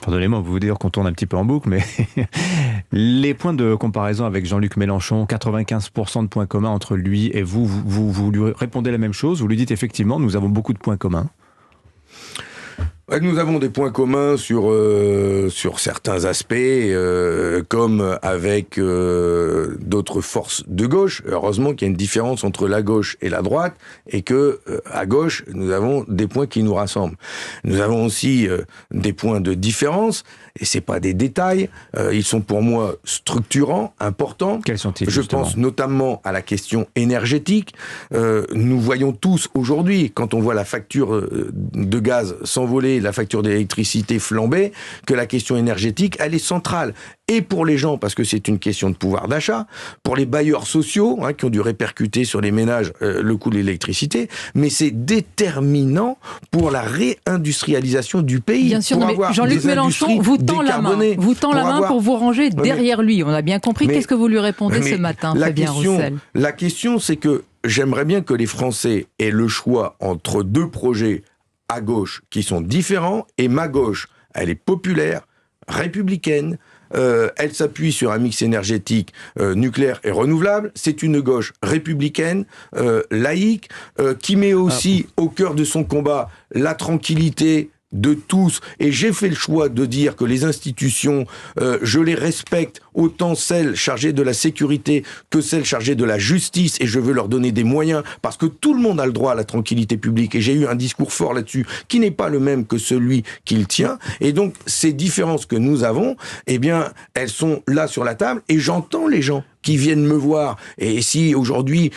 Pardonnez-moi, vous dire qu'on tourne un petit peu en boucle, mais les points de comparaison avec Jean-Luc Mélenchon, 95% de points communs entre lui et vous lui répondez la même chose, vous lui dites effectivement, nous avons beaucoup de points communs. Nous avons des points communs sur certains aspects, comme avec d'autres forces de gauche. Heureusement qu'il y a une différence entre la gauche et la droite, et que à gauche, nous avons des points qui nous rassemblent. Nous avons aussi des points de différence, et c'est pas des détails. Ils sont pour moi structurants, importants. Quels sont-ils, Je justement ? pense notamment à la question énergétique. Nous voyons tous aujourd'hui, quand on voit la facture de gaz s'envoler, la facture d'électricité flamber, que la question énergétique, elle est centrale. Et pour les gens, parce que c'est une question de pouvoir d'achat, pour les bailleurs sociaux, qui ont dû répercuter sur les ménages le coût de l'électricité, mais c'est déterminant pour la réindustrialisation du pays. Bien sûr, mais Jean-Luc Mélenchon vous tend la main pour vous ranger derrière lui. On a bien compris. Qu'est-ce que vous lui répondez ce matin, Fabien Roussel ? La question, c'est que j'aimerais bien que les Français aient le choix entre deux projets à gauche qui sont différents, et ma gauche, elle est populaire, républicaine, elle s'appuie sur un mix énergétique nucléaire et renouvelable. C'est une gauche républicaine, laïque, qui met aussi au cœur de son combat la tranquillité de tous, et j'ai fait le choix de dire que les institutions, je les respecte, autant celles chargées de la sécurité que celles chargées de la justice, et je veux leur donner des moyens, parce que tout le monde a le droit à la tranquillité publique, et j'ai eu un discours fort là-dessus, qui n'est pas le même que celui qu'il tient, et donc ces différences que nous avons, eh bien, elles sont là sur la table, et j'entends les gens qui viennent me voir. Et si aujourd'hui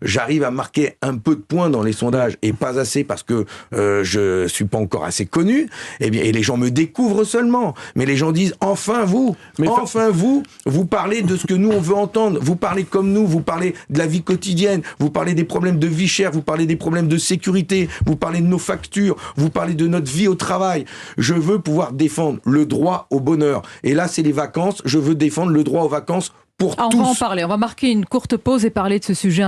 j'arrive à marquer un peu de points dans les sondages, et pas assez parce que je suis pas encore assez connu, eh bien, et les gens me découvrent seulement. Mais les gens disent enfin vous parlez de ce que nous on veut entendre. Vous parlez comme nous, vous parlez de la vie quotidienne, vous parlez des problèmes de vie chère, vous parlez des problèmes de sécurité, vous parlez de nos factures, vous parlez de notre vie au travail. Je veux pouvoir défendre le droit au bonheur. Et là, c'est les vacances. Je veux défendre le droit aux vacances pour tous. On va en parler. On va marquer une courte pause et parler de ce sujet